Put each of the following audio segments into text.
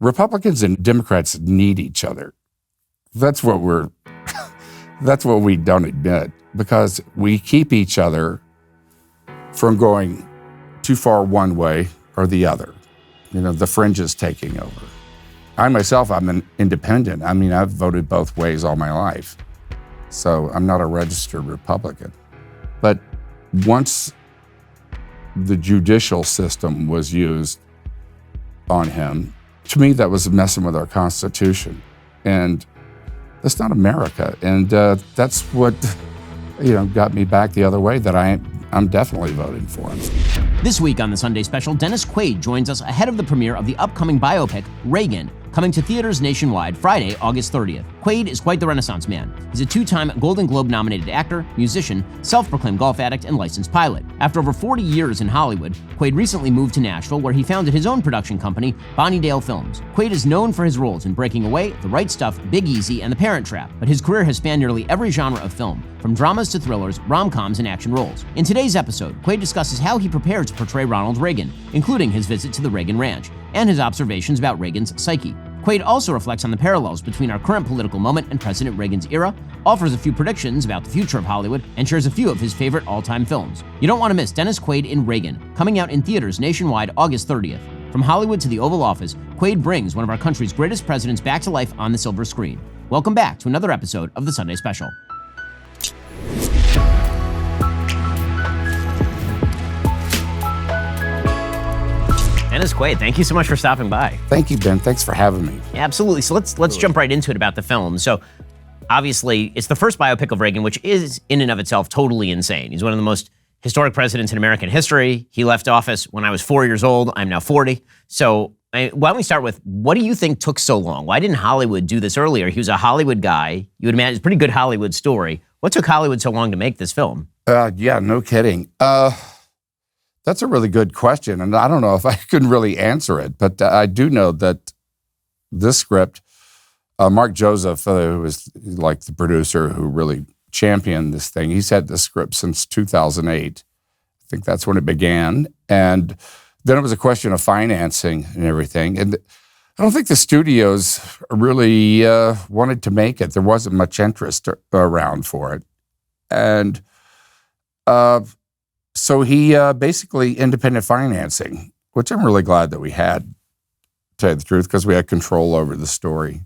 Republicans and Democrats need each other. That's what we don't admit, because we keep each other from going too far one way or the other. The fringes taking over. I myself, I'm an independent. I've voted both ways all my life. So I'm not a registered Republican. But once the judicial system was used on him, to me, that was messing with our Constitution. And that's not America. And that's what, got me back the other way, that I'm definitely voting for him. This week on the Sunday Special, Dennis Quaid joins us ahead of the premiere of the upcoming biopic, Reagan, coming to theaters nationwide Friday, August 30th. Quaid is quite the Renaissance man. He's a two-time Golden Globe-nominated actor, musician, self-proclaimed golf addict, and licensed pilot. After over 40 years in Hollywood, Quaid recently moved to Nashville, where he founded his own production company, Bonnydale Films. Quaid is known for his roles in Breaking Away, The Right Stuff, Big Easy, and The Parent Trap, but his career has spanned nearly every genre of film, from dramas to thrillers, rom-coms, and action roles. In today's episode, Quaid discusses how he prepared to portray Ronald Reagan, including his visit to the Reagan Ranch, and his observations about Reagan's psyche. Quaid also reflects on the parallels between our current political moment and President Reagan's era, offers a few predictions about the future of Hollywood, and shares a few of his favorite all-time films. You don't want to miss Dennis Quaid in Reagan, coming out in theaters nationwide August 30th. From Hollywood to the Oval Office, Quaid brings one of our country's greatest presidents back to life on the silver screen. Welcome back to another episode of the Sunday Special. Dennis Quaid, thank you so much for stopping by. Thank you, Ben. Thanks for having me. Yeah, absolutely. So let's jump right into it about the film. So obviously, it's the first biopic of Reagan, which is in and of itself totally insane. He's one of the most historic presidents in American history. He left office when I was 4 years old. I'm now 40. So why don't we start with, what do you think took so long? Why didn't Hollywood do this earlier? He was a Hollywood guy. You would imagine it's a pretty good Hollywood story. What took Hollywood so long to make this film? Yeah, no kidding. That's a really good question, and I don't know if I can really answer it, but I do know that this script, Mark Joseph, who was like the producer who really championed this thing, he's had this script since 2008. I think that's when it began, and then it was a question of financing and everything, and I don't think the studios really wanted to make it. There wasn't much interest around for it, and so he basically independent financing, which I'm really glad that we had, to tell you the truth, because we had control over the story.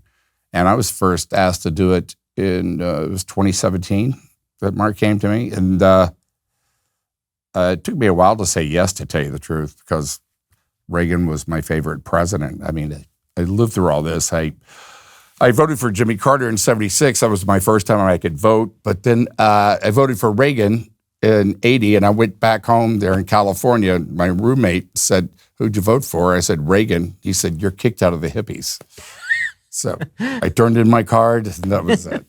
And I was first asked to do it in, it was 2017 that Mark came to me. And it took me a while to say yes, to tell you the truth, because Reagan was my favorite president. I lived through all this. I voted for Jimmy Carter in 76. That was my first time I could vote. But then I voted for Reagan in 80, and I went back home there in California. My roommate said, "Who'd you vote for?" I said, "Reagan." He said, "You're kicked out of the hippies." So I turned in my card, and that was it.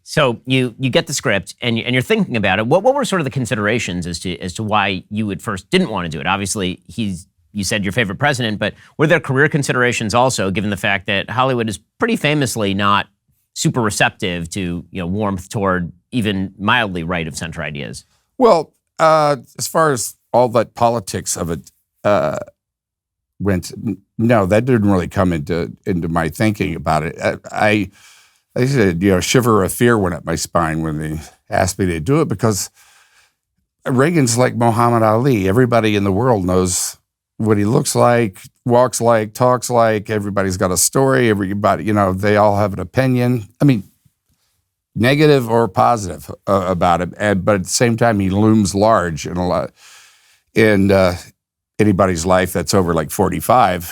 So you get the script, and you're thinking about it. What were sort of the considerations as to why you at first didn't want to do it? Obviously, you said your favorite president, but were there career considerations also, given the fact that Hollywood is pretty famously not super receptive to warmth toward even mildly right-of-center ideas? Well, as far as all that politics of it went, no, that didn't really come into my thinking about it. I said, a shiver of fear went up my spine when they asked me to do it, because Reagan's like Muhammad Ali. Everybody in the world knows what he looks like, walks like, talks like. Everybody's got a story. Everybody, they all have an opinion. Negative or positive about him, but at the same time, he looms large in anybody's life that's over like 45,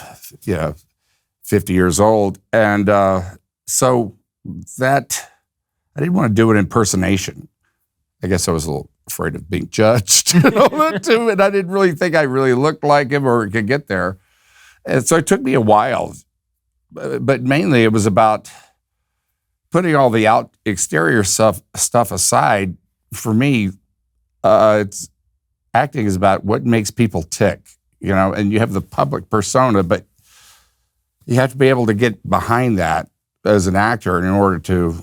50 years old, and so that I didn't want to do an impersonation. I guess I was a little afraid of being judged, and all that too, and I didn't really think I really looked like him or could get there, and so it took me a while, but mainly it was about putting all the exterior stuff aside. For me, it's acting is about what makes people tick, and you have the public persona, but you have to be able to get behind that as an actor in order to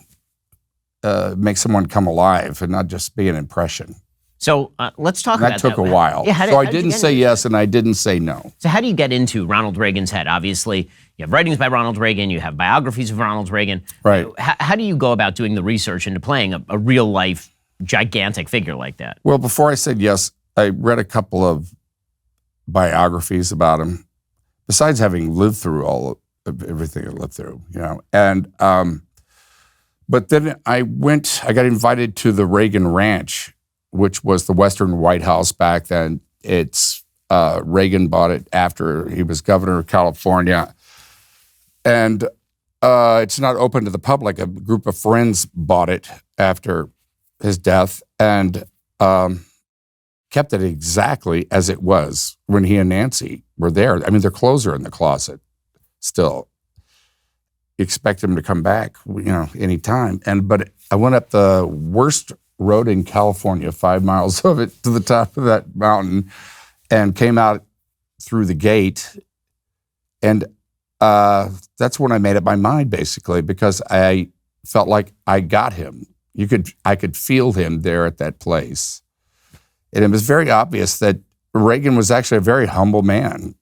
make someone come alive and not just be an impression. So let's talk That about took that. a while. Yeah, So I didn't say yes and I didn't say no. So how do you get into Ronald Reagan's head? Obviously, you have writings by Ronald Reagan, you have biographies of Ronald Reagan. Right. How do you go about doing the research into playing a real life gigantic figure like that? Well, before I said yes, I read a couple of biographies about him, besides having lived through all of everything I lived through, And but then I got invited to the Reagan Ranch, which was the Western White House back then. Reagan bought it after he was governor of California. And it's not open to the public. A group of friends bought it after his death and kept it exactly as it was when he and Nancy were there. I mean, their clothes are in the closet still. You expect him to come back, any time. But I went up the worst road in California, 5 miles of it to the top of that mountain, and came out through the gate. And that's when I made up my mind, basically, because I felt like I got him. I could feel him there at that place. And it was very obvious that Reagan was actually a very humble man.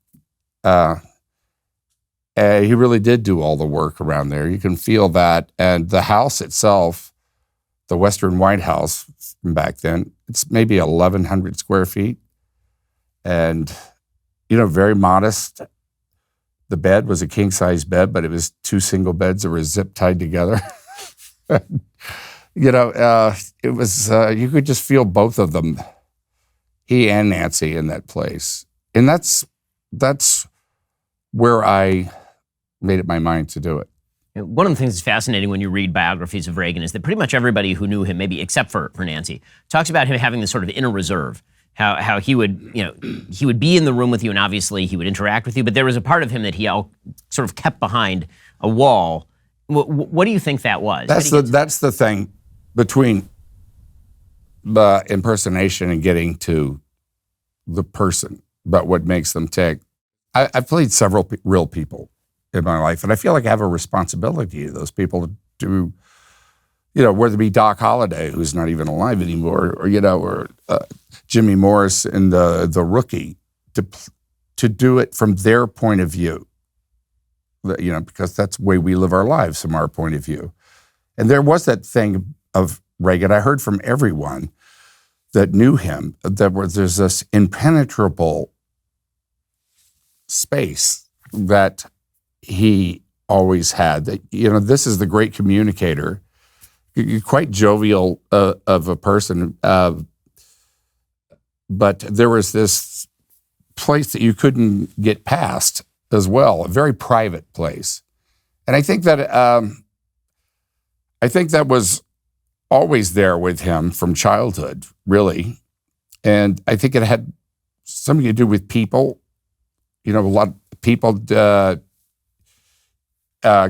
He really did do all the work around there. You can feel that. And the house itself, the Western White House from back then, it's maybe 1,100 square feet. And, very modest. The bed was a king-size bed, but it was 2 single beds that were zip tied together. It was, you could just feel both of them, he and Nancy, in that place. And that's where I made up my mind to do it. One of the things that's fascinating when you read biographies of Reagan is that pretty much everybody who knew him, maybe except for Nancy, talks about him having this sort of inner reserve. How he would, he would be in the room with you, and obviously he would interact with you, but there was a part of him that he sort of kept behind a wall. What do you think that was? That's the thing between the impersonation and getting to the person, but what makes them tick. I've played several real people in my life, and I feel like I have a responsibility to those people to whether it be Doc Holliday, who's not even alive anymore, or Jimmy Morris in the Rookie, to do it from their point of view, because that's the way we live our lives, from our point of view. And there was that thing of Reagan. I heard from everyone that knew him that there's this impenetrable space that he always had. That this is the great communicator. You're quite jovial of a person, but there was this place that you couldn't get past as well, a very private place. And I think that was always there with him from childhood, really. And I think it had something to do with people. A lot of people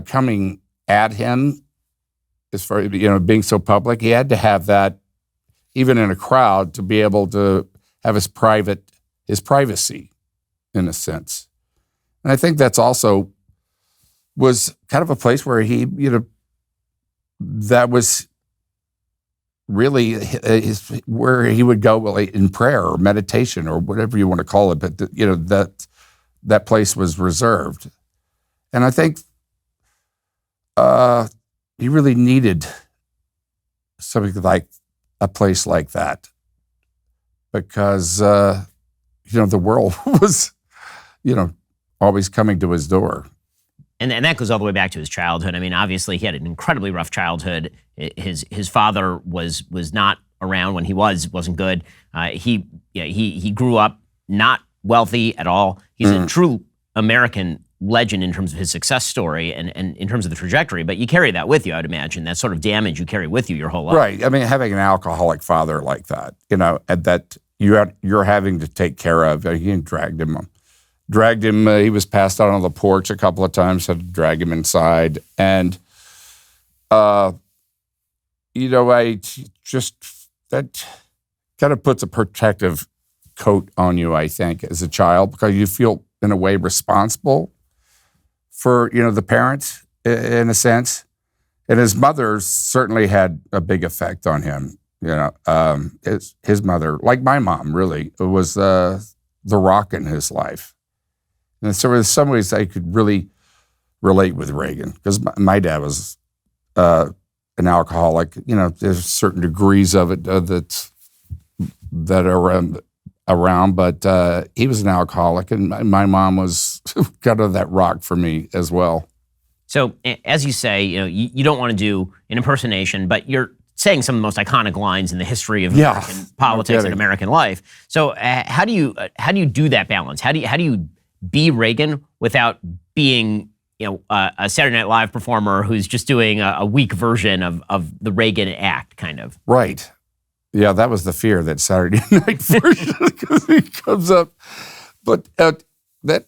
coming at him. As far as, being so public, he had to have that, even in a crowd, to be able to have his privacy, in a sense. And I think that's also was kind of a place where he, that was really where he would go in prayer or meditation or whatever you want to call it. But that place was reserved, and I think he really needed something like a place like that, because the world was always coming to his door. And that goes all the way back to his childhood. I mean, obviously, he had an incredibly rough childhood. His father was not around when he wasn't good. He grew up not wealthy at all. He's a true American legend in terms of his success story and in terms of the trajectory. But you carry that with you, I would imagine. That sort of damage you carry with you your whole life. Right. I mean, having an alcoholic father like that, and that you're having to take care of. He dragged him. He was passed out on the porch a couple of times, had to drag him inside. And, I just, that kind of puts a protective coat on you, I think, as a child, because you feel, in a way, responsible for, the parents, in a sense. And his mother certainly had a big effect on him. His mother, like my mom, really, was the rock in his life. And so in some ways I could really relate with Reagan, because my dad was an alcoholic. There's certain degrees of it that are around, but he was an alcoholic, and my mom was kind of that rock for me as well. So, as you say, you don't want to do an impersonation, but you're saying some of the most iconic lines in the history of American politics and American life. So, how do you do that balance? How do you be Reagan without being a Saturday Night Live performer who's just doing a weak version of the Reagan act, kind of? Right. Yeah, that was the fear, that Saturday night version, because it comes up. But that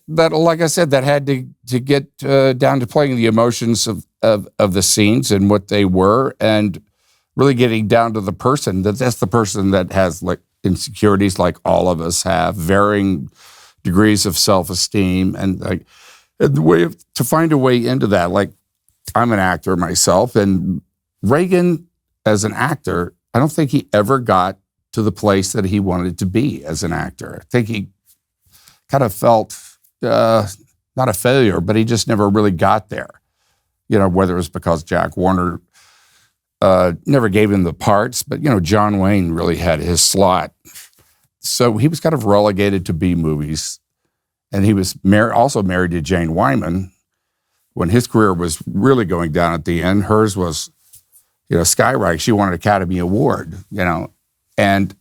like I said, that had to get down to playing the emotions of the scenes and what they were, and really getting down to the person. That's the person that has like insecurities, like all of us have, varying degrees of self-esteem, and like the way to find a way into that. Like, I'm an actor myself, and Reagan as an actor, I don't think he ever got to the place that he wanted to be as an actor. I think he kind of felt not a failure, but he just never really got there. Whether it was because Jack Warner never gave him the parts, but John Wayne really had his slot. So he was kind of relegated to B movies, and he was also married to Jane Wyman when his career was really going down at the end. Hers was skyrocketing. She won an Academy Award, and,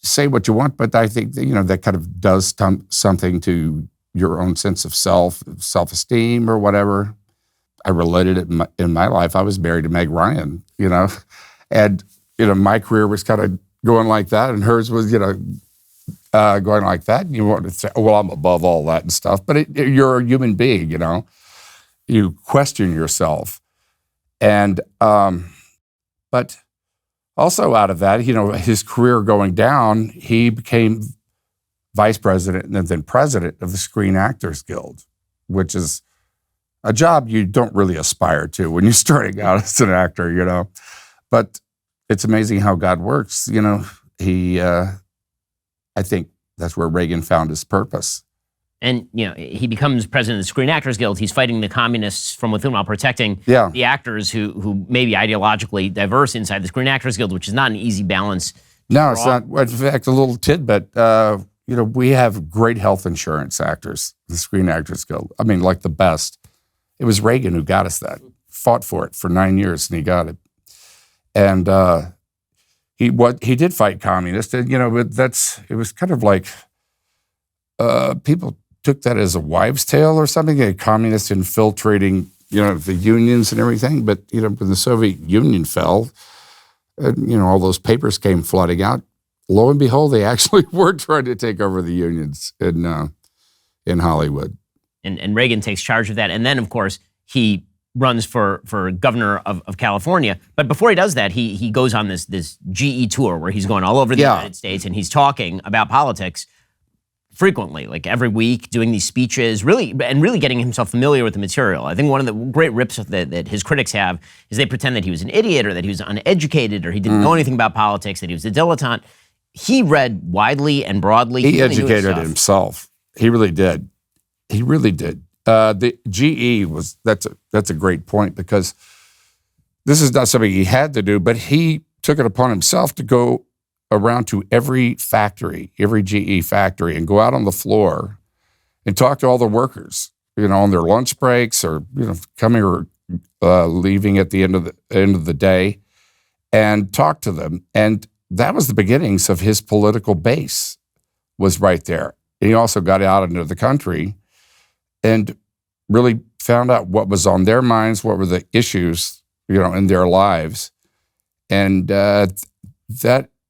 say what you want, but I think that kind of does something to your own sense of self-esteem or whatever. I related it in my life. I was married to Meg Ryan, and, my career was kind of going like that, and hers was, going like that. And you want to say, well, I'm above all that and stuff, but you're a human being, you question yourself. And, but also out of that, his career going down, he became vice president and then president of the Screen Actors Guild, which is a job you don't really aspire to when you're starting out as an actor, But it's amazing how God works. I think that's where Reagan found his purpose. And, he becomes president of the Screen Actors Guild. He's fighting the communists from within while protecting the actors who may be ideologically diverse inside the Screen Actors Guild, which is not an easy balance. No, it's not. In fact, a little tidbit, we have great health insurance actors, the Screen Actors Guild. I mean, like the best. It was Reagan who got us that, fought for it for 9 years, and he got it. And he did fight communists, and, but it was kind of like people took that as a wives' tale or something, communists infiltrating, the unions and everything. But, when the Soviet Union fell, all those papers came flooding out. Lo and behold, they actually were trying to take over the unions in Hollywood. And Reagan takes charge of that. And then, of course, he runs for governor of California. But before he does that, he goes on this GE tour where he's going all over the United States, and he's talking about politics frequently, like every week, doing these speeches, really getting himself familiar with the material. I think one of the great rips that his critics have is they pretend that he was an idiot, or that he was uneducated, or he didn't know anything about politics, that he was a dilettante. He read widely and broadly. He educated himself. He really did. He really did. The GE that's a great point, because this is not something he had to do, but he took it upon himself to go around to every factory, every GE factory, and go out on the floor and talk to all the workers, on their lunch breaks, or coming or leaving at the end of the day, and talk to them. And that was the beginnings of his political base, was right there. And he also got out into the country and really found out what was on their minds, what were the issues, in their lives. And that,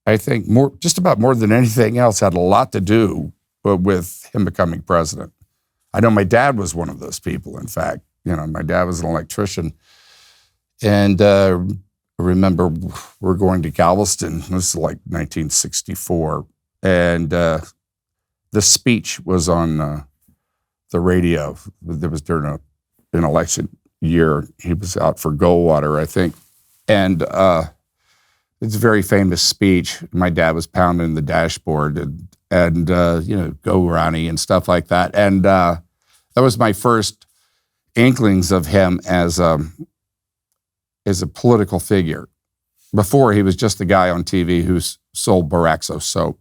I think, just about more than anything else, had a lot to do with him becoming president. I know my dad was one of those people, in fact. My dad was an electrician. And I remember we're going to Galveston. This is like 1964. And the speech was on the radio. It was during an election year. He was out for Goldwater, I think. And it's a very famous speech. My dad was pounding the dashboard and go Ronnie and stuff like that. And that was my first inklings of him as a political figure. Before, he was just a guy on TV who sold Boraxo soap.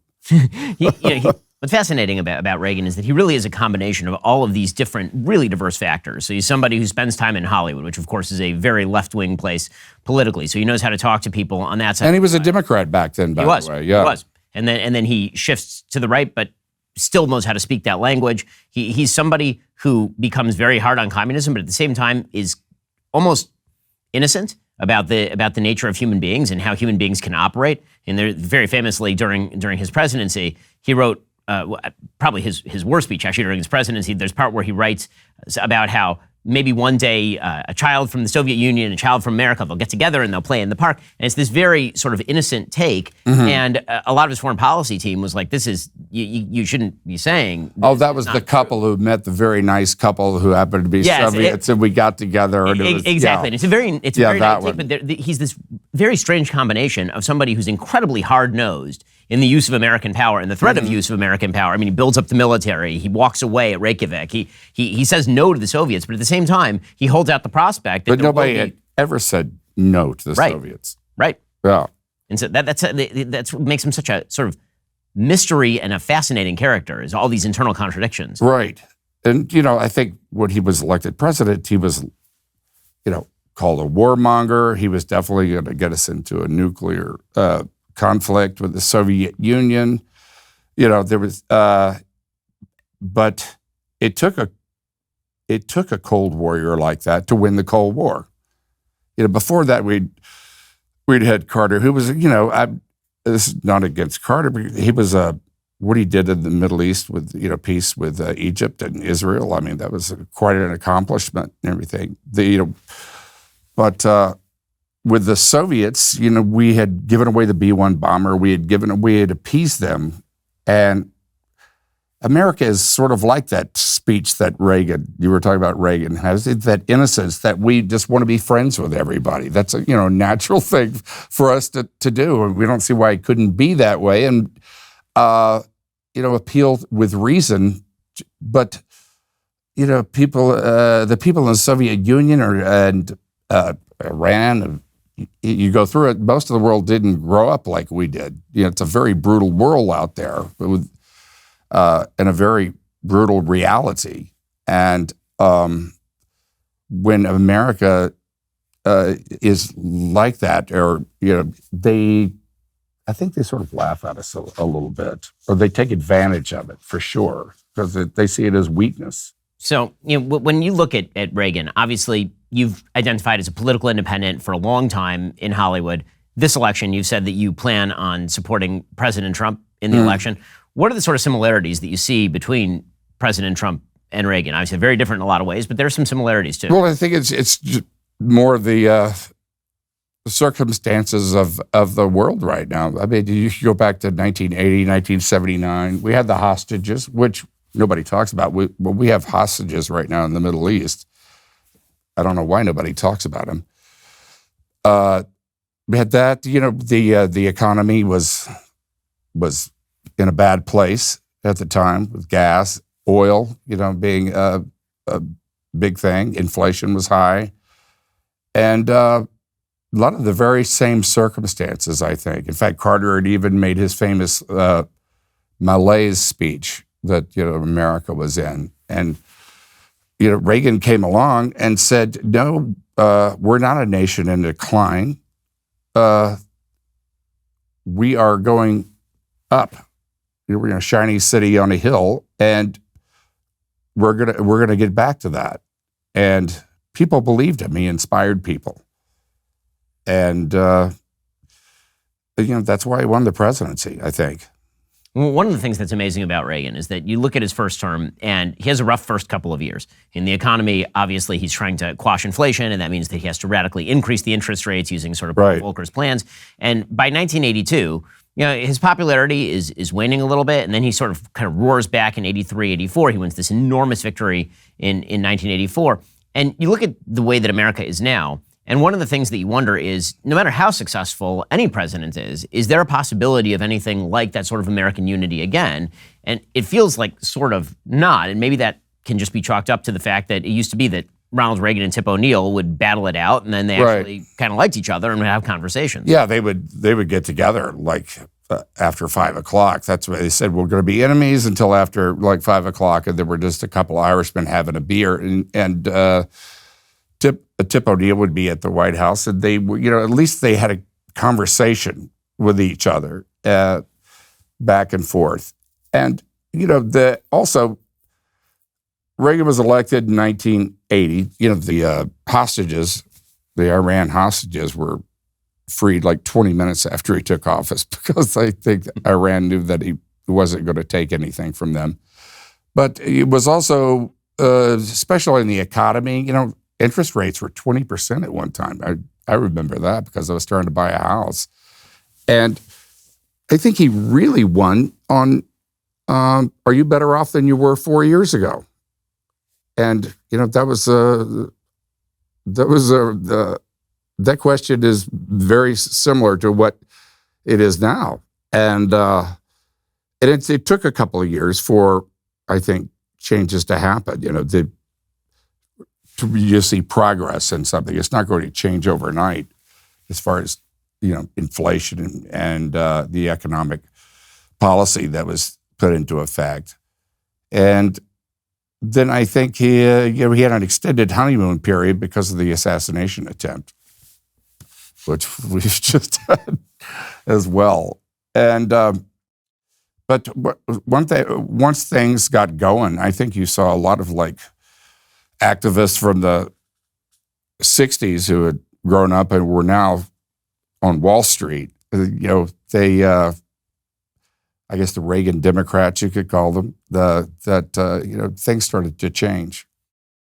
What's fascinating about Reagan is that he really is a combination of all of these different, really diverse factors. So he's somebody who spends time in Hollywood, which of course is a very left-wing place politically. So he knows how to talk to people on that side. And he was a Democrat back then, by the way. Yeah. He was. And then he shifts to the right, but still knows how to speak that language. He's somebody who becomes very hard on communism, but at the same time is almost innocent about the nature of human beings and how human beings can operate. And there, very famously during his presidency, he wrote probably his worst speech actually during his presidency. There's part where he writes about how maybe one day a child from the Soviet Union and a child from America, they'll get together and they'll play in the park. And it's this very sort of innocent take. Mm-hmm. And a lot of his foreign policy team was like, this is, you shouldn't be saying. Oh, that was the couple who met, the very nice couple who happened to be Soviets, and we got together. And it was, exactly. And it's a very nice take, but he's this very strange combination of somebody who's incredibly hard-nosed in the use of American power and the threat of use of American power. I mean, he builds up the military. He walks away at Reykjavik. He says no to the Soviets, but at the same time, he holds out the prospect that nobody had ever said no to the Soviets. Right. Yeah. And so that's what makes him such a sort of mystery and a fascinating character, is all these internal contradictions. Right. And, I think when he was elected president, he was, called a warmonger. He was definitely going to get us into a nuclear conflict with the Soviet Union. There was, but it took a Cold Warrior like that to win the Cold War. Before that, we'd had Carter, who was, this is not against Carter, but he was what he did in the Middle East with, peace with Egypt and Israel. I mean, that was quite an accomplishment and everything. But with the Soviets, we had given away the B-1 bomber. We had appeased them. And America is sort of like that speech that you were talking about Reagan has, that innocence that we just want to be friends with everybody. That's a, natural thing for us to do. And we don't see why it couldn't be that way. And, appeal with reason. But, the people in the Soviet Union and Iran, you go through it, most of the world didn't grow up like we did. It's a very brutal world out there with, and a very brutal reality. And when America is like that, or, I think they sort of laugh at us a little bit, or they take advantage of it for sure, because they see it as weakness. So, when you look at Reagan, obviously you've identified as a political independent for a long time in Hollywood. This election, you've said that you plan on supporting President Trump in the election. What are the sort of similarities that you see between President Trump and Reagan? Obviously, very different in a lot of ways, but there are some similarities too. Well, I think it's just more the circumstances of the world right now. I mean, you go back to 1980, 1979. We had the hostages, which nobody talks about. We have hostages right now in the Middle East. I don't know why nobody talks about them. We had that. The economy was in a bad place at the time, with gas, oil, being a big thing. Inflation was high. And a lot of the very same circumstances, I think. In fact, Carter had even made his famous malaise speech that, America was in. And, Reagan came along and said, no, we're not a nation in decline. We are going up. We're in a shiny city on a hill, and we're gonna get back to that. And people believed him. He inspired people. And, that's why he won the presidency, I think. Well, one of the things that's amazing about Reagan is that you look at his first term, and he has a rough first couple of years. In the economy, obviously, he's trying to quash inflation, and that means that he has to radically increase the interest rates using sort of Volcker's plans. And by 1982, his popularity is waning a little bit, and then he sort of kind of roars back in 83, 84. He wins this enormous victory in 1984. And you look at the way that America is now, And one of the things that you wonder is, no matter how successful any president is there a possibility of anything like that sort of American unity again? And it feels like sort of not. And maybe that can just be chalked up to the fact that it used to be that Ronald Reagan and Tip O'Neill would battle it out, and then they actually kind of liked each other and would have conversations. Yeah, they would get together like after 5 o'clock. That's what they said. We're going to be enemies until after like 5 o'clock, and there were just a couple Irishmen having a beer, and Tip O'Neill would be at the White House, and they, at least they had a conversation with each other, back and forth, and also. Reagan was elected in 1980. The hostages, the Iran hostages, were freed like 20 minutes after he took office because I think Iran knew that he wasn't going to take anything from them. But it was also, especially in the economy, interest rates were 20% at one time. I remember that because I was trying to buy a house. And I think he really won on, are you better off than you were 4 years ago? And that question is very similar to what it is now, and it took a couple of years for, I think, changes to happen. You see progress in something. It's not going to change overnight, as far as inflation and the economic policy that was put into effect, and. Then I think he had an extended honeymoon period because of the assassination attempt, which we've just had as well. And but once things got going, I think you saw a lot of like activists from the '60s who had grown up and were now on Wall Street. They. I guess the Reagan Democrats, you could call them, things started to change.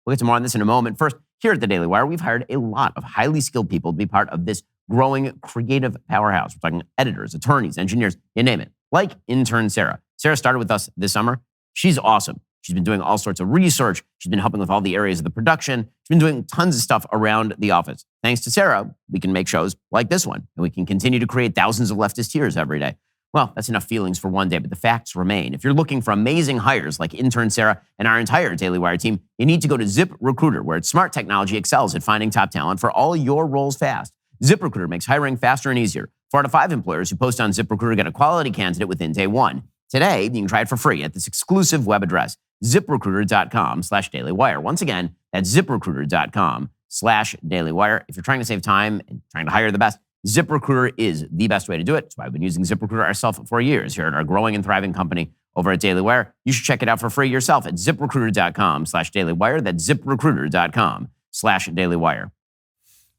We'll get to more on this in a moment. First, here at the Daily Wire, we've hired a lot of highly skilled people to be part of this growing creative powerhouse. We're talking editors, attorneys, engineers, you name it, like intern Sarah. Sarah started with us this summer. She's awesome. She's been doing all sorts of research. She's been helping with all the areas of the production. She's been doing tons of stuff around the office. Thanks to Sarah, we can make shows like this one, and we can continue to create thousands of leftist heroes every day. Well, that's enough feelings for one day, but the facts remain. If you're looking for amazing hires like intern Sarah and our entire Daily Wire team, you need to go to ZipRecruiter, where its smart technology excels at finding top talent for all your roles fast. ZipRecruiter makes hiring faster and easier. 4 out of 5 employers who post on ZipRecruiter get a quality candidate within day one. Today, you can try it for free at this exclusive web address, ZipRecruiter.com/dailywire. Once again, that's ZipRecruiter.com/dailywire. If you're trying to save time and trying to hire the best, ZipRecruiter is the best way to do it. That's why I've been using ZipRecruiter ourselves for years here at our growing and thriving company over at Daily Wire. You should check it out for free yourself at ZipRecruiter.com/dailywire. That's ZipRecruiter.com/dailywire.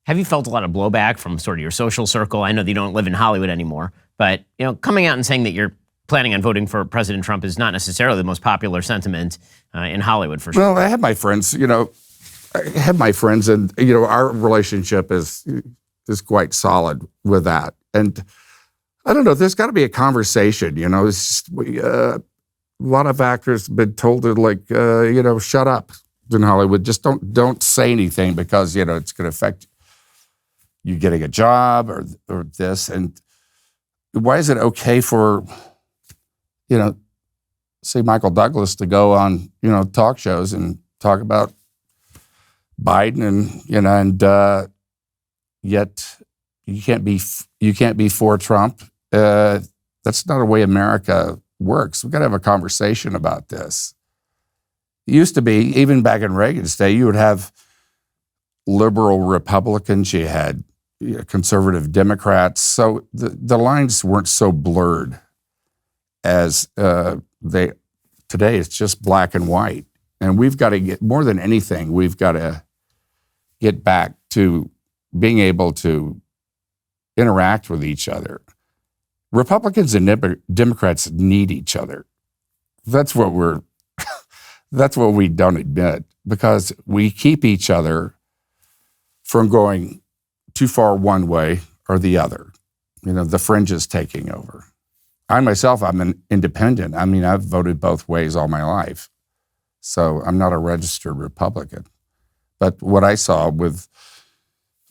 Have you felt a lot of blowback from sort of your social circle? I know that you don't live in Hollywood anymore, but coming out and saying that you're planning on voting for President Trump is not necessarily the most popular sentiment in Hollywood, for sure. Well, I have my friends, and our relationship is quite solid with that. And I don't know, there's got to be a conversation, it's just, a lot of actors have been told to shut up in Hollywood. Just don't say anything because, it's going to affect you getting a job or this. And why is it okay for, say Michael Douglas to go on, talk shows and talk about Biden and yet you can't be for Trump. That's not a way America works. We've got to have a conversation about this. It used to be, even back in Reagan's day, you would have liberal Republicans, you had conservative Democrats. So the lines weren't so blurred as today. It's just black and white. And we've got to get, more than anything, we've got to get back to being able to interact with each other. Republicans and Democrats need each other. That's what we don't admit, because we keep each other from going too far one way or the other. The fringes taking over. I myself, I'm an independent. I mean, I've voted both ways all my life. So I'm not a registered Republican. But what I saw with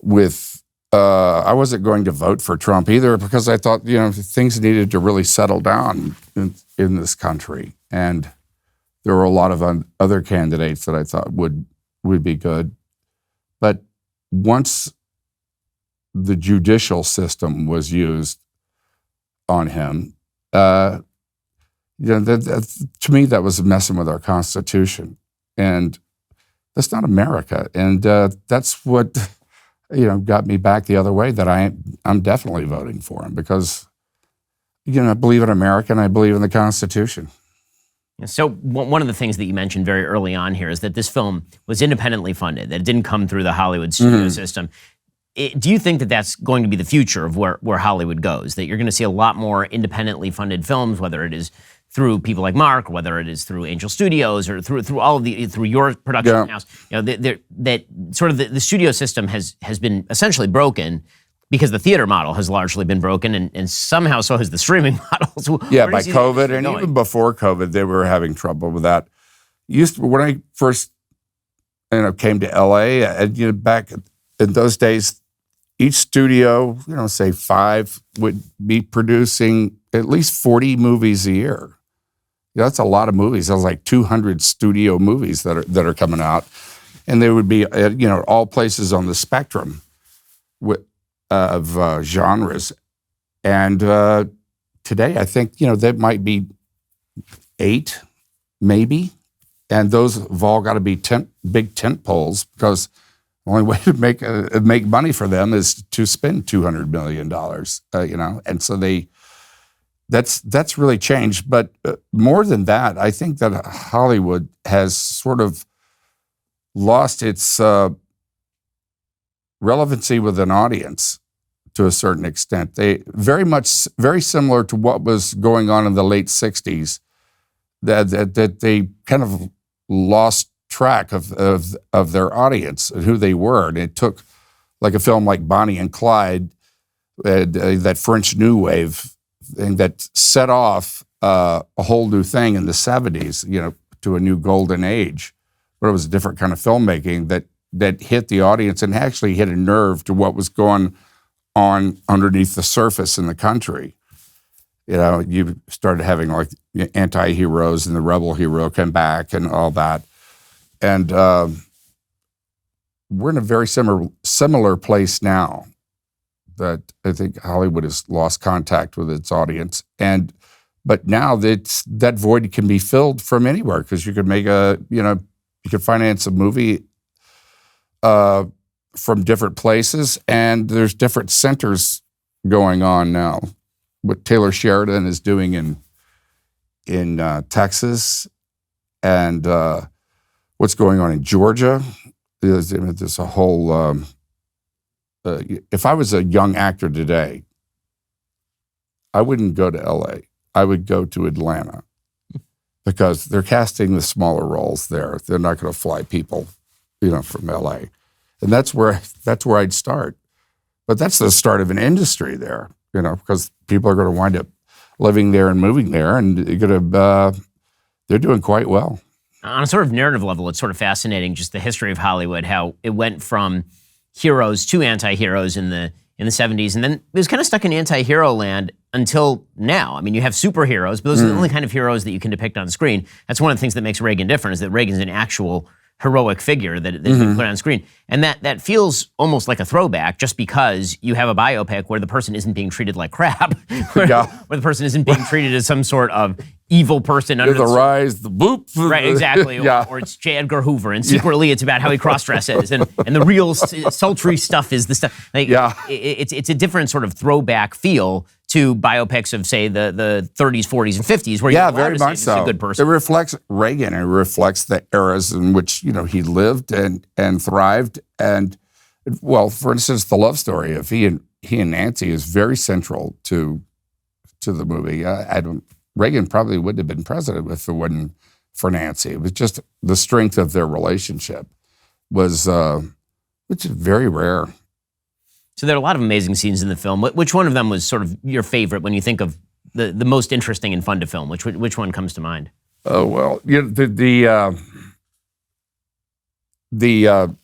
with I wasn't going to vote for Trump either because I thought, things needed to really settle down in this country. And there were a lot of other candidates that I thought would be good. But once the judicial system was used on him, to me, that was messing with our Constitution. And that's not America. And that's what, got me back the other way, that I'm definitely voting for him because, I believe in America and I believe in the Constitution. So one of the things that you mentioned very early on here is that this film was independently funded, that it didn't come through the Hollywood studio system. Do you think that that's going to be the future of where Hollywood goes, that you're going to see a lot more independently funded films, whether it is through people like Mark, whether it is through Angel Studios or through all of through your production house? That sort of the studio system has been essentially broken because the theater model has largely been broken, and somehow so has the streaming model. So by COVID, and even before COVID, they were having trouble with that. When I first came to LA, and back in those days, each studio, say 5, would be producing at least 40 movies a year. That's a lot of movies. That was like 200 studio movies that are coming out, and they would be all places on the spectrum of genres. And today, I think there might be 8, maybe, and those have all got to be big tent poles because the only way to make money for them is to spend $200 million. And so that's really changed. But more than that, I think that Hollywood has sort of lost its relevancy with an audience to a certain extent. They very similar to what was going on in the late 60s, that they kind of lost track of their audience and who they were. And it took like a film like Bonnie and Clyde, that French New Wave thing that set off a whole new thing in the 70s, to a new golden age. But it was a different kind of filmmaking that hit the audience and actually hit a nerve to what was going on underneath the surface in the country. You started having like anti-heroes and the rebel hero come back and all that. And we're in a very similar place now, that I think Hollywood has lost contact with its audience. But now that void can be filled from anywhere, because you could make you could finance a movie from different places, and there's different centers going on now. What Taylor Sheridan is doing in Texas, and what's going on in Georgia. There's a whole. If I was a young actor today, I wouldn't go to LA. I would go to Atlanta because they're casting the smaller roles there. They're not going to fly people, from LA. And that's where I'd start. But that's the start of an industry there, because people are going to wind up living there and moving there, and they're doing quite well. On a sort of narrative level, it's sort of fascinating, just the history of Hollywood, how it went from heroes to anti-heroes in the 70s, and then it was kind of stuck in anti-hero land until now. I mean, you have superheroes, but those are the only kind of heroes that you can depict on screen. That's one of the things that makes Reagan different, is that Reagan's an actual heroic figure that you put on screen. And that feels almost like a throwback, just because you have a biopic where the person isn't being treated like crap, where the person isn't being treated as some sort of evil person under the rise, the boop. Right, exactly. Or it's J. Edgar Hoover, and secretly it's about how he cross-dresses, and the real sultry stuff is the stuff. It's a different sort of throwback feel to biopics of, say, the 30s, 40s, and 50s, where you're very much so. A good person. It reflects Reagan. It reflects the eras in which he lived and thrived. And well, for instance, the love story of he and Nancy is very central to the movie. Reagan probably wouldn't have been president if it wasn't for Nancy. It was just the strength of their relationship was, which is very rare. So there are a lot of amazing scenes in the film. Which one of them was sort of your favorite when you think of the most interesting and fun to film? Which one comes to mind? Oh, well, the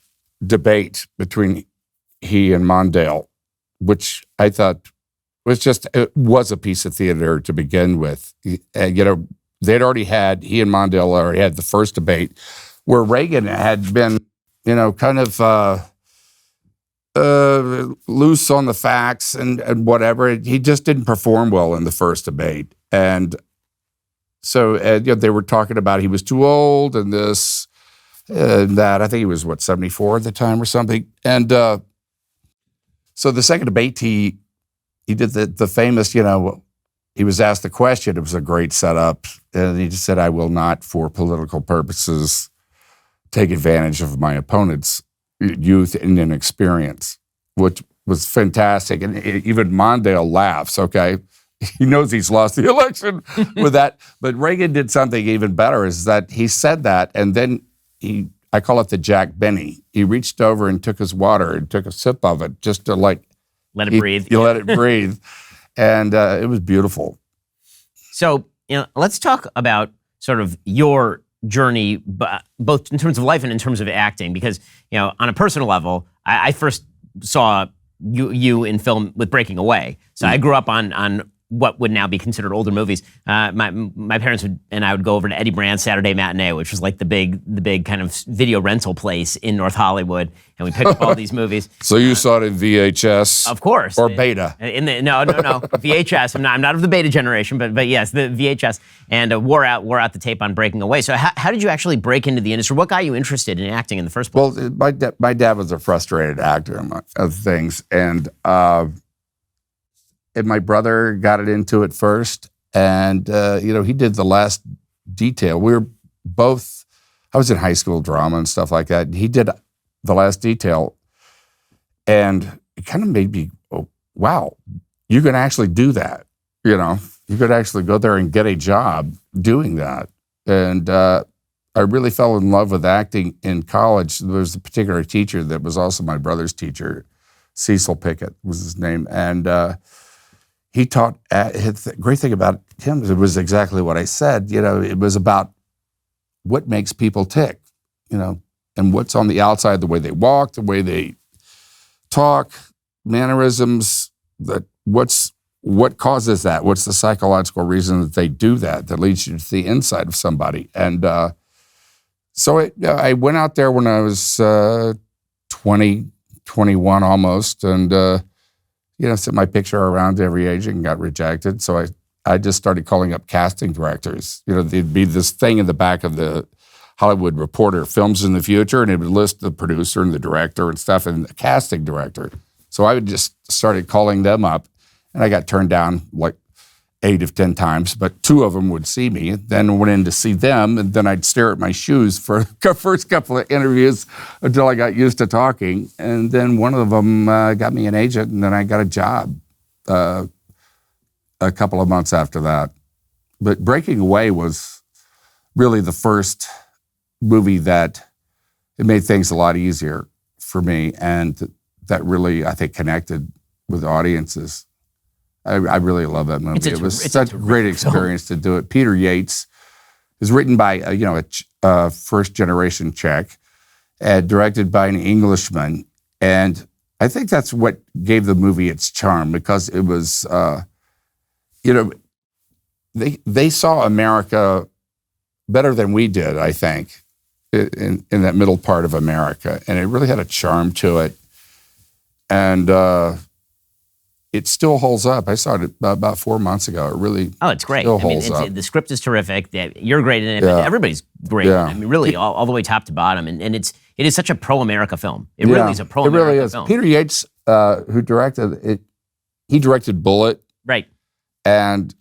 debate between he and Mondale, which I thought it was a piece of theater to begin with. He and Mondale already had the first debate where Reagan had been, kind of loose on the facts and whatever. He just didn't perform well in the first debate. And so they were talking about he was too old and this and that. I think he was, 74 at the time or something. And so the second debate, he did the famous, he was asked the question. It was a great setup. And he just said, "I will not, for political purposes, take advantage of my opponent's youth and inexperience," which was fantastic. And even Mondale laughs, okay? He knows he's lost the election with that. But Reagan did something even better, is that he said that, and then I call it the Jack Benny. He reached over and took his water and took a sip of it just to let it breathe. You let it breathe. And it was beautiful. So, let's talk about sort of your journey, both in terms of life and in terms of acting, because, on a personal level, I first saw you in film with Breaking Away. So I grew up on what would now be considered older movies. My parents and I would go over to Eddie Brand's Saturday Matinee, which was like the big kind of video rental place in North Hollywood, and we picked up all these movies. So you saw it in VHS, of course, or Beta? No, VHS. I'm not of the Beta generation, but yes, the VHS, and wore out the tape on Breaking Away. So how did you actually break into the industry? What got you interested in acting in the first place? Well, my dad was a frustrated actor, among other things, and my brother got it into it first, and he did the last detail. We were both. I was in high school drama and stuff like that. And he did the last detail, and it kind of made me, oh, wow, you can actually do that. You could actually go there and get a job doing that. And I really fell in love with acting in college. There was a particular teacher that was also my brother's teacher, Cecil Pickett was his name, and he taught. The great thing about him is it was exactly what I said. It was about what makes people tick, and what's on the outside, the way they walk, the way they talk, mannerisms. What causes that? What's the psychological reason that they do that leads you to the inside of somebody? And so I went out there when I was 20, 21 almost, and sent my picture around to every agent and got rejected. So I just started calling up casting directors. There'd be this thing in the back of the Hollywood Reporter, films in the future, and it would list the producer and the director and stuff and the casting director. So I would just started calling them up, and I got turned down like 8 of 10 times, but 2 of them would see me. Then went in to see them, and then I'd stare at my shoes for the first couple of interviews until I got used to talking. And then one of them got me an agent, and then I got a job a couple of months after that. But Breaking Away was really the first movie that it made things a lot easier for me, and that really, I think, connected with audiences. I really love that movie. It was such a great experience to do it. Peter Yates is written by a first-generation Czech, directed by an Englishman, and I think that's what gave the movie its charm, because it was, they saw America better than we did, I think, in that middle part of America, and it really had a charm to it, and it still holds up. I saw it about 4 months ago. It really it's great. Still holds up. The script is terrific. You're great in it. Yeah. Everybody's great. Yeah. I mean, really, all the way top to bottom. And it is such a pro-America film. It really is a pro-America It really is. film. Peter Yates, who directed it, he directed Bullet. Right. And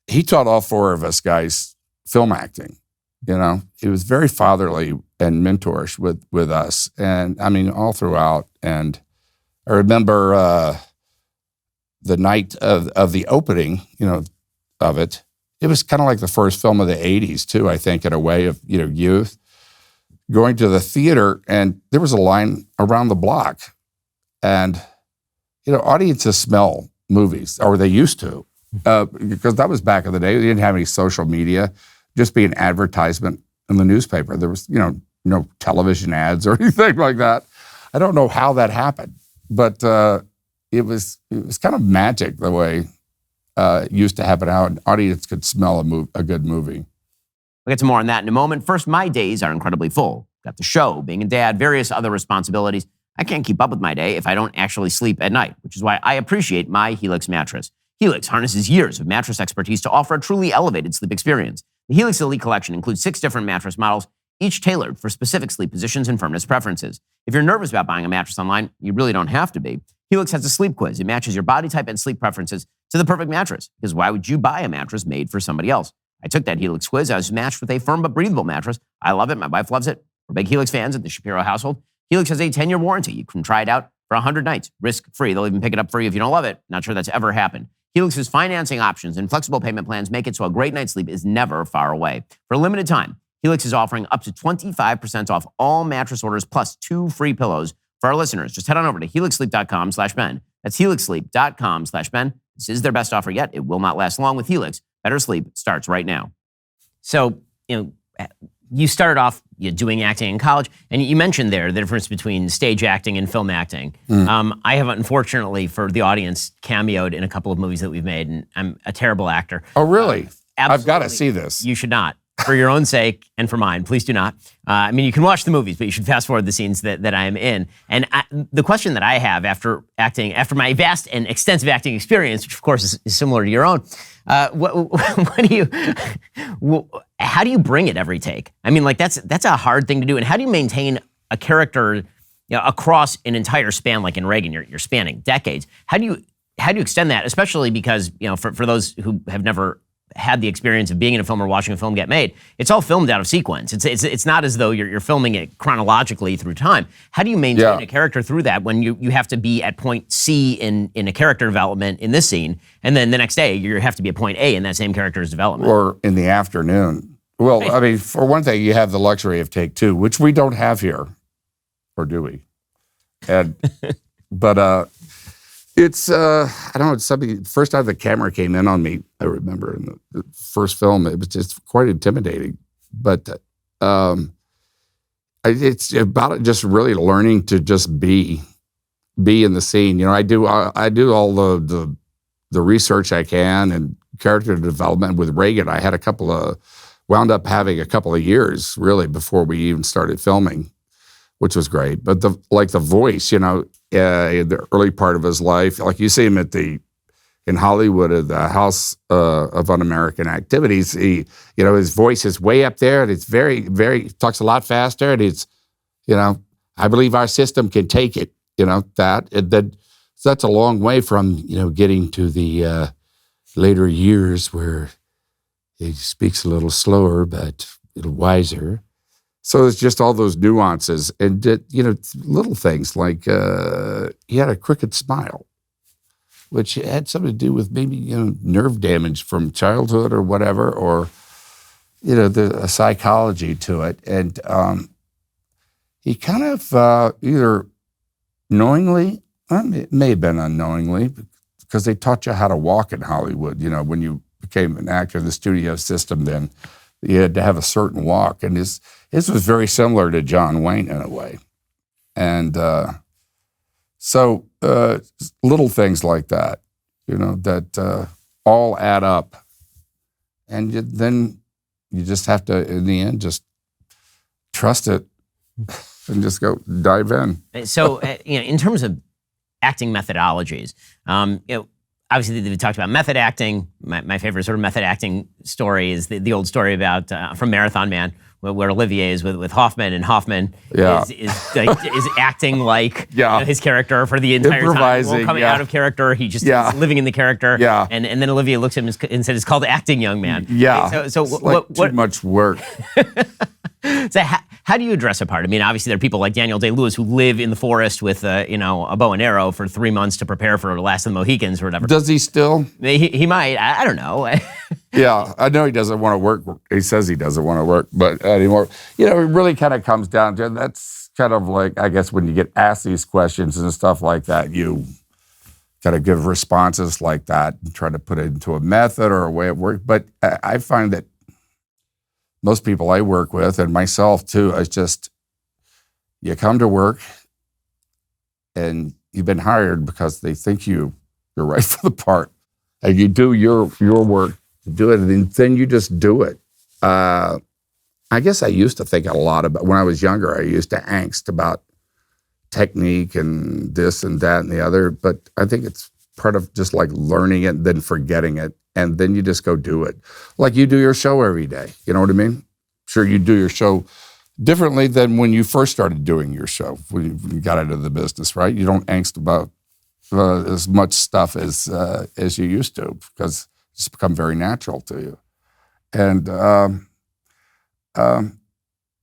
he taught all 4 of us guys film acting. He was very fatherly and mentorish with us. And I mean, all throughout. And I remember the night of the opening, of it. It was kind of like the first film of the 80s too, I think, in a way of, youth. Going to the theater, and there was a line around the block. And, audiences smell movies, or they used to, because that was back in the day. They didn't have any social media, just be an advertisement in the newspaper. There was, no television ads or anything like that. I don't know how that happened, but it was kind of magic the way it used to happen. How an audience could smell a good movie. We'll get to more on that in a moment. First, my days are incredibly full. Got the show, being a dad, various other responsibilities. I can't keep up with my day if I don't actually sleep at night, which is why I appreciate my Helix mattress. Helix harnesses years of mattress expertise to offer a truly elevated sleep experience. The Helix Elite Collection includes 6 different mattress models, each tailored for specific sleep positions and firmness preferences. If you're nervous about buying a mattress online, you really don't have to be. Helix has a sleep quiz. It matches your body type and sleep preferences to the perfect mattress, because why would you buy a mattress made for somebody else? I took that Helix quiz. I was matched with a firm but breathable mattress. I love it. My wife loves it. We're big Helix fans at the Shapiro household. Helix has a 10-year warranty. You can try it out for 100 nights, risk-free. They'll even pick it up for you if you don't love it. Not sure that's ever happened. Helix's financing options and flexible payment plans make it so a great night's sleep is never far away. For a limited time, Helix is offering up to 25% off all mattress orders plus 2 free pillows for our listeners. Just head on over to helixsleep.com/Ben. That's helixsleep.com/Ben. This is their best offer yet. It will not last long with Helix. Better sleep starts right now. So, you started off doing acting in college, and you mentioned there the difference between stage acting and film acting. I have, unfortunately, for the audience, cameoed in a couple of movies that we've made, and I'm a terrible actor. Oh, really? Absolutely. I've got to see this. You should not. For your own sake and for mine, please do not. I mean, you can watch the movies, but you should fast forward the scenes that I am in. And the question that I have after my vast and extensive acting experience, which of course is similar to your own, how do you bring it every take? I mean, like that's a hard thing to do. And how do you maintain a character, across an entire span, like in Reagan, you're spanning decades. How do you extend that, especially because, for those who have never had the experience of being in a film or watching a film get made, it's all filmed out of sequence. It's not as though you're filming it chronologically through time. How do you maintain a character through that when you have to be at point C in a character development in this scene, and then the next day you have to be at point A in that same character's development? Or in the afternoon. Well, right. I mean, for one thing, you have the luxury of take 2, which we don't have here. Or do we? And, but it's, I don't know, it's something, first time the camera came in on me, I remember in the first film, it was just quite intimidating. But it's about just really learning to just be in the scene. I do all the research I can and character development. With Reagan, I had wound up having a couple of years, really, before we even started filming, which was great. But the voice, in the early part of his life, like you see him in Hollywood at the House of Un-American Activities, his voice is way up there, and it's very, very, talks a lot faster, and it's, I believe our system can take it, so that's a long way from, getting to the later years where he speaks a little slower, but a little wiser. So it's just all those nuances and, little things like he had a crooked smile, which had something to do with maybe, nerve damage from childhood or whatever, or, the psychology to it. And he kind of either knowingly, it may have been unknowingly, because they taught you how to walk in Hollywood. When you became an actor in the studio system, then you had to have a certain walk. And his was very similar to John Wayne in a way. And so little things like that, that all add up. And then you just have to, in the end, just trust it and just go dive in. So, in terms of acting methodologies, obviously, we talked about method acting. My favorite sort of method acting story is the old story about from Marathon Man, where Olivier is with Hoffman, and Hoffman is acting like his character for the entire time. Won't come out of character. He just is living in the character. Yeah. And then Olivier looks at him and said, "It's called acting, young man." Yeah. So what? Too much work. So how do you address a part? I mean, obviously there are people like Daniel Day-Lewis who live in the forest with a bow and arrow for 3 months to prepare for Last of the Mohicans or whatever. Does he still? He might. I don't know. Yeah, I know he doesn't want to work. He says he doesn't want to work, but anymore. It really kind of comes down to, that's kind of like, I guess, when you get asked these questions and stuff like that, you got to give responses like that and try to put it into a method or a way of work. But I find that most people I work with, and myself too, is just, you come to work and you've been hired because they think you're right for the part, and you do your work to do it, and then you just do it. I guess I used to think a lot about, when I was younger, I used to angst about technique and this and that and the other, but I think it's part of just like learning it and then forgetting it, and then you just go do it. Like you do your show every day, you know what I mean? Sure, you do your show differently than when you first started doing your show, when you got into the business, right? You don't angst about as much stuff as you used to, because it's become very natural to you. And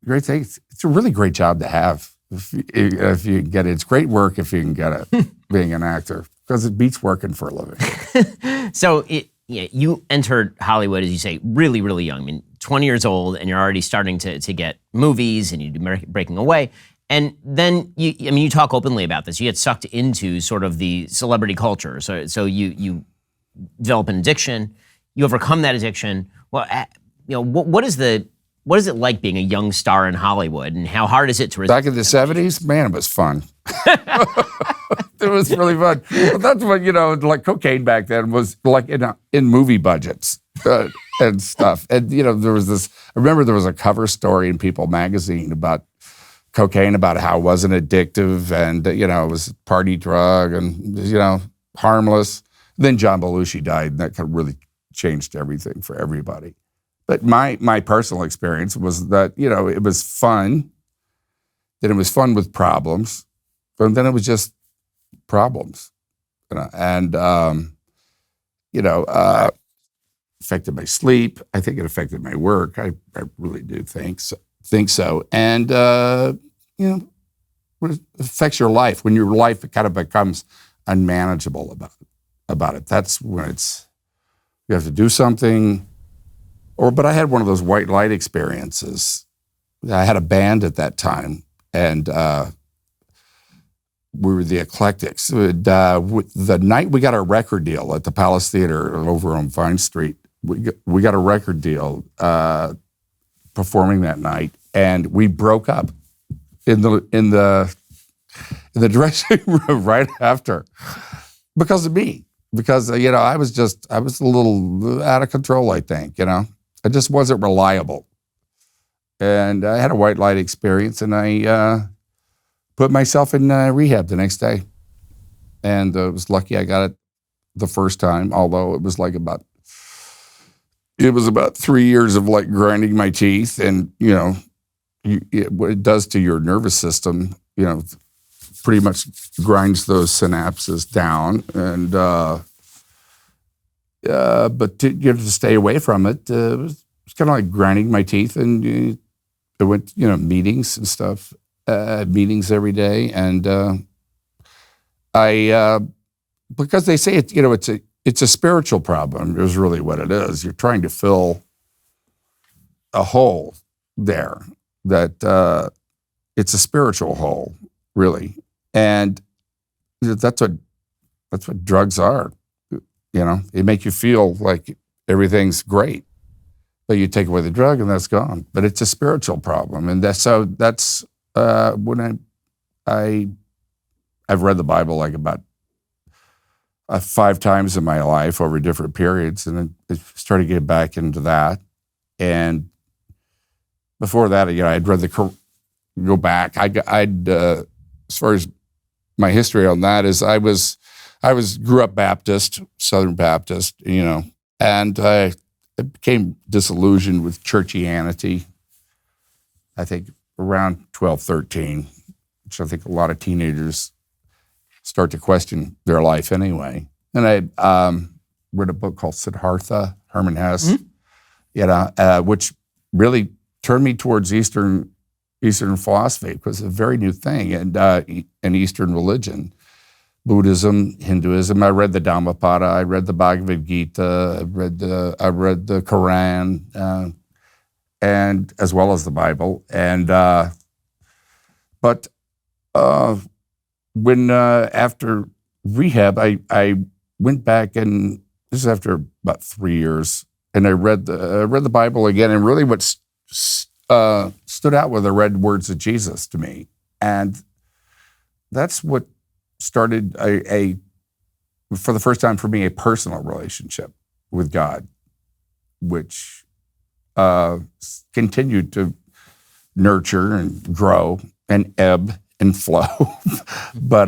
great thing. It's a really great job to have if you can get it. It's great work if you can get it, being an actor, because it beats working for a living. So you entered Hollywood, as you say, really, really young. I mean, 20 years old, and you're already starting to get movies, and you do Breaking Away. And then you talk openly about this. You get sucked into sort of the celebrity culture. So you develop an addiction. You overcome that addiction. Well, what is it like being a young star in Hollywood, and how hard is it to back in the 70s? Man, it was fun. It was really fun. Well, that's what, like cocaine back then was like in movie budgets and stuff. And, there was this, I remember there was a cover story in People magazine about cocaine, about how it wasn't addictive and, it was a party drug and, harmless. Then John Belushi died, and that kind of really changed everything for everybody. But my personal experience was that, it was fun. Then it was fun with problems. And then it was just problems. And affected my sleep. I think it affected my work. I really do think so. And, it affects your life. When your life kind of becomes unmanageable about it. That's when you have to do something. But I had one of those white light experiences. I had a band at that time, and we were the Eclectics. The night we got our record deal at the Palace Theater over on Vine Street, we got a record deal performing that night, and we broke up in the dressing room right after because of me. Because I was a little out of control. I think I just wasn't reliable, and I had a white light experience, and I put myself in rehab the next day, and I was lucky I got it the first time. Although it was about 3 years of like grinding my teeth, and what it does to your nervous system, pretty much grinds those synapses down, and but to stay away from it, it was kind of like grinding my teeth, and I went meetings and stuff, meetings every day, and I because they say it's a spiritual problem is really what it is. You're trying to fill a hole there that it's a spiritual hole, really. And that's what drugs are. They make you feel like everything's great, but you take away the drug and that's gone. But it's a spiritual problem, and that's when I've read the Bible like about 5 times in my life over different periods, and then I started getting back into that. And before that, I'd read go back. I'd as far as my history on that is I grew up Baptist, Southern Baptist, and I became disillusioned with churchianity, I think around 12, 13, which I think a lot of teenagers start to question their life anyway. And I read a book called Siddhartha, Herman Hesse, which really turned me towards Eastern philosophy, because it's a very new thing, and an Eastern religion, Buddhism, Hinduism. I read the Dhammapada, I read the Bhagavad Gita, I read the Quran, and as well as the Bible. And but when after rehab, I went back, and this is after about 3 years, and I read the Bible again, and really what stood out were the red words of Jesus to me, and that's what started for the first time for me, a personal relationship with God, which continued to nurture and grow and ebb and flow. But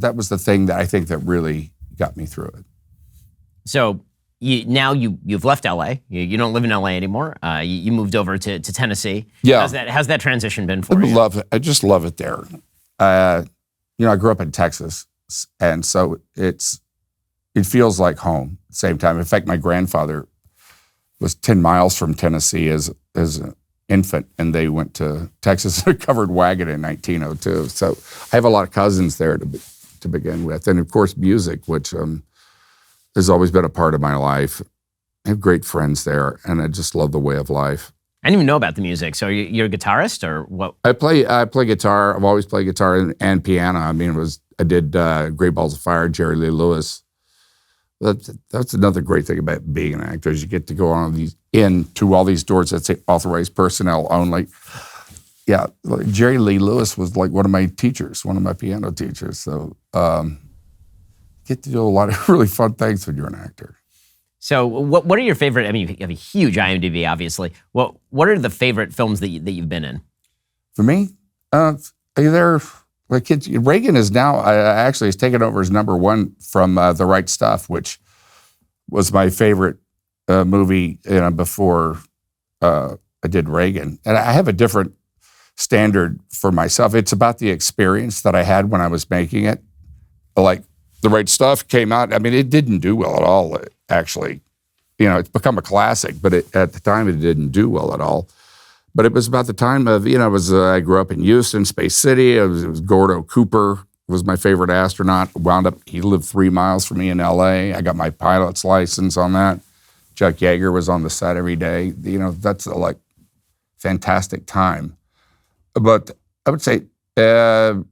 that was the thing that I think that really got me through it. So you've left LA. You don't live in LA anymore. You moved over to Tennessee. Yeah. How's that transition been for you? I just love it there. I grew up in Texas, and so it feels like home at the same time. In fact, my grandfather was 10 miles from Tennessee as an infant, and they went to Texas in a covered wagon in 1902. So I have a lot of cousins there to begin with. And of course, music, which has always been a part of my life. I have great friends there, and I just love the way of life. I didn't even know about the music. So you're a guitarist, or what? I play guitar. I've always played guitar and piano. I mean, I did Great Balls of Fire, Jerry Lee Lewis. That's another great thing about being an actor is you get to go into all these doors that say authorized personnel only. Yeah, Jerry Lee Lewis was like one of my teachers, one of my piano teachers. So get to do a lot of really fun things when you're an actor. So what are your favorite, I mean, you have a huge IMDb, obviously. What are the favorite films that you've been in? For me, like kids, Reagan is now actually has taken over as number one from The Right Stuff, which was my favorite movie before I did Reagan. And I have a different standard for myself. It's about the experience that I had when I was making it. Like The Right Stuff came out. I mean, it didn't do well at all, actually. It's become a classic, but at the time it didn't do well at all. But it was about the time of, I grew up in Houston, Space City. It was Gordo Cooper was my favorite astronaut. He lived 3 miles from me in LA. I got my pilot's license on that. Chuck Yeager was on the set every day. That's a fantastic time. But I would say The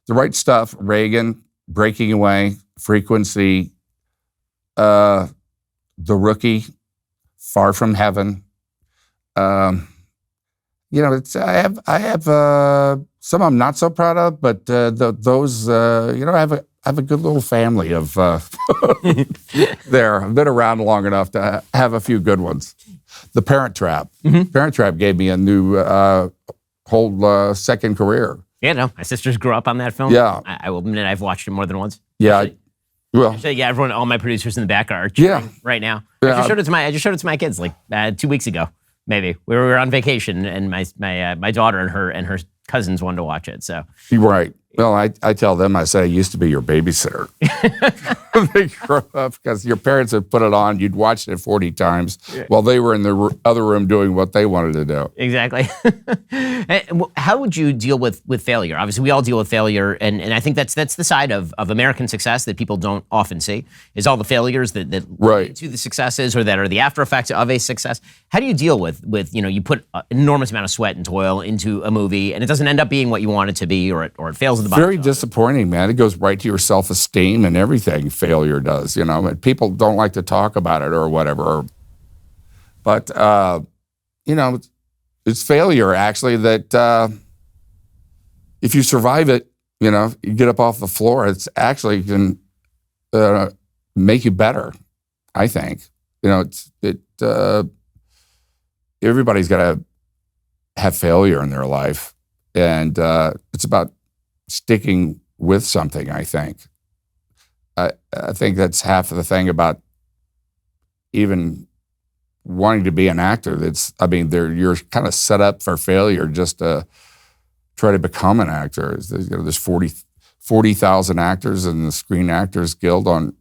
Right Stuff, Reagan, Breaking Away, Frequency, The Rookie, Far From Heaven. I have some I'm not so proud of, but those I have a good little family of there. I've been around long enough to have a few good ones. The Parent Trap. Mm-hmm. Parent Trap gave me a new whole second career. Yeah, no, my sisters grew up on that film. Yeah, I will admit I've watched it more than once. Yeah. Actually, everyone, all my producers in the back are cheering right now. Yeah. I just showed it to my kids 2 weeks ago. Maybe we were on vacation, and my daughter and her cousins wanted to watch it. So right. Well, I tell them, I say, I used to be your babysitter. They grow up because your parents had put it on. You'd watched it 40 times while they were in the other room doing what they wanted to do. Exactly. How would you deal with failure? Obviously, we all deal with failure, and I think that's the side of American success that people don't often see, is all the failures that lead to the successes or that are the after effects of a success. How do you deal with you put an enormous amount of sweat and toil into a movie, and it doesn't end up being what you want it to be, or it fails at the box office? Very disappointing, man. It goes right to your self-esteem and everything. Failure does, and people don't like to talk about it or whatever. But it's failure actually that if you survive it, you get up off the floor. It's actually can make you better. I think everybody's got to have failure in their life, and it's about sticking with something. I think. I think that's half of the thing about even wanting to be an actor. You're kind of set up for failure just to try to become an actor. There's 40,000 actors in the Screen Actors Guild only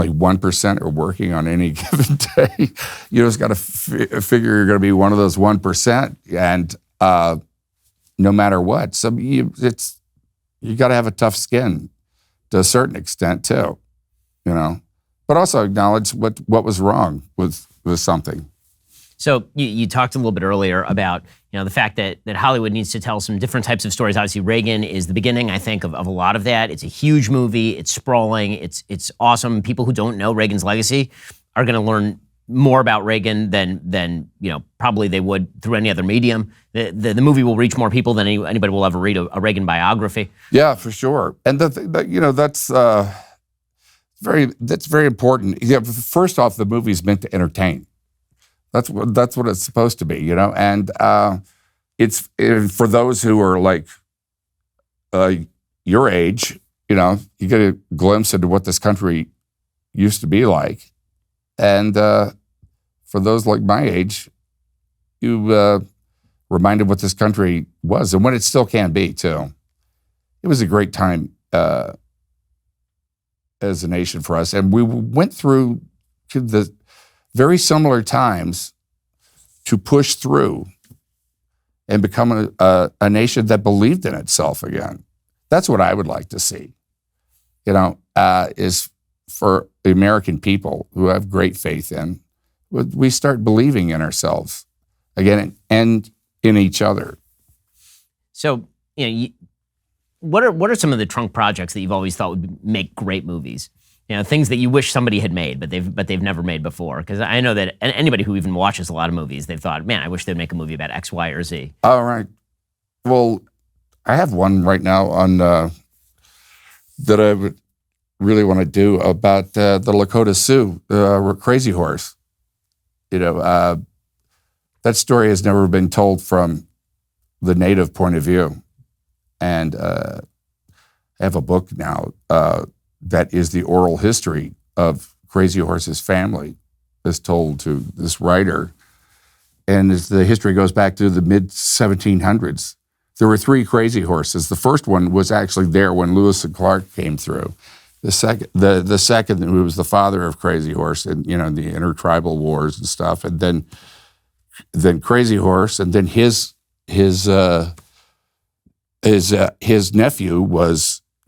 1% are working on any given day. You just got to figure you're going to be one of those 1%, and no matter what. So you got to have a tough skin to a certain extent too, but also acknowledge what was wrong with something. So you talked a little bit earlier about the fact that Hollywood needs to tell some different types of stories. Obviously, Reagan is the beginning, I think, of a lot of that. It's a huge movie. It's sprawling. It's awesome. People who don't know Reagan's legacy are going to learn more about Reagan than probably they would through any other medium. The movie will reach more people than anybody will ever read a Reagan biography. Yeah, for sure. And that's very important. Yeah, first off, the movie's meant to entertain. That's what it's supposed to be, And it's for those who are like your age, you get a glimpse into what this country used to be like. And for those like my age, you reminded what this country was and what it still can be, too. It was a great time as a nation for us. And we went through the very similar times to push through and become a nation that believed in itself again. That's what I would like to see, is for the American people who have great faith in, we start believing in ourselves again and in each other. So, what are some of the trunk projects that you've always thought would make great movies? Things that you wish somebody had made, but they've never made before. Because I know that anybody who even watches a lot of movies, they've thought, man, I wish they'd make a movie about X, Y, or Z. All right. Well, I have one right now on that I would really want to do about the Lakota Sioux, Crazy Horse. That story has never been told from the native point of view. And I have a book now that is the oral history of Crazy Horse's family as told to this writer. And as the history goes back to the mid-1700s, there were 3 Crazy Horses. The first one was actually there when Lewis and Clark came through. The second, who was the father of Crazy Horse, and the intertribal wars and stuff, and then Crazy Horse, and then his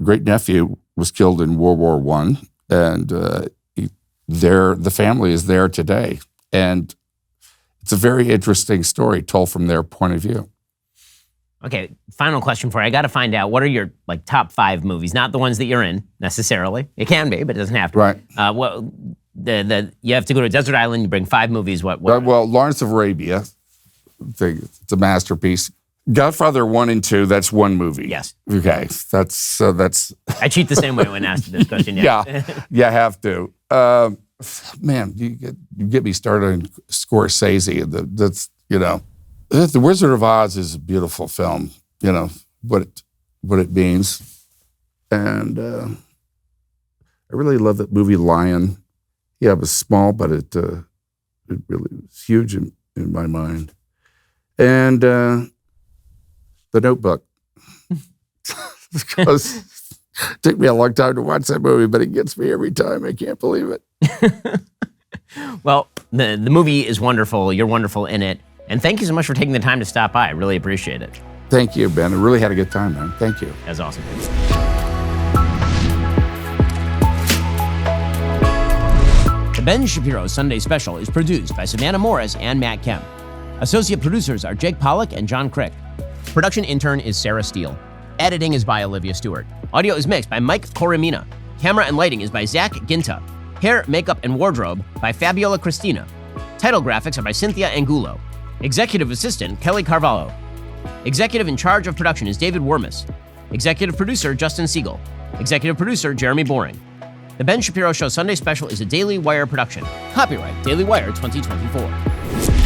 great nephew was killed in World War I, and the family is there today, and it's a very interesting story told from their point of view. Okay, final question for you. I got to find out, what are your top 5 movies? Not the ones that you're in necessarily. It can be, but it doesn't have to. Right. You have to go to a desert island. You bring 5 movies. What? Well, Lawrence of Arabia. It's a masterpiece. Godfather 1 and 2. That's one movie. Yes. Okay. That's. I cheat the same way when asked this question. Yeah. You have to. Man, you get me started on Scorsese. The Wizard of Oz is a beautiful film, what it means. And I really love that movie Lion. Yeah, it was small, but it really was huge in my mind. And The Notebook. Because it took me a long time to watch that movie, but it gets me every time. I can't believe it. Well, the movie is wonderful. You're wonderful in it. And thank you so much for taking the time to stop by. I really appreciate it. Thank you, Ben. I really had a good time, man. Thank you. That's awesome. The Ben Shapiro Sunday Special is produced by Savannah Morris and Matt Kemp. Associate producers are Jake Pollock and John Crick. Production intern is Sarah Steele. Editing is by Olivia Stewart. Audio is mixed by Mike Coromina. Camera and lighting is by Zach Ginta. Hair, makeup, and wardrobe by Fabiola Cristina. Title graphics are by Cynthia Angulo. Executive Assistant, Kelly Carvalho. Executive in charge of production is David Wormus. Executive Producer, Justin Siegel. Executive Producer, Jeremy Boring. The Ben Shapiro Show Sunday Special is a Daily Wire production. Copyright Daily Wire 2024.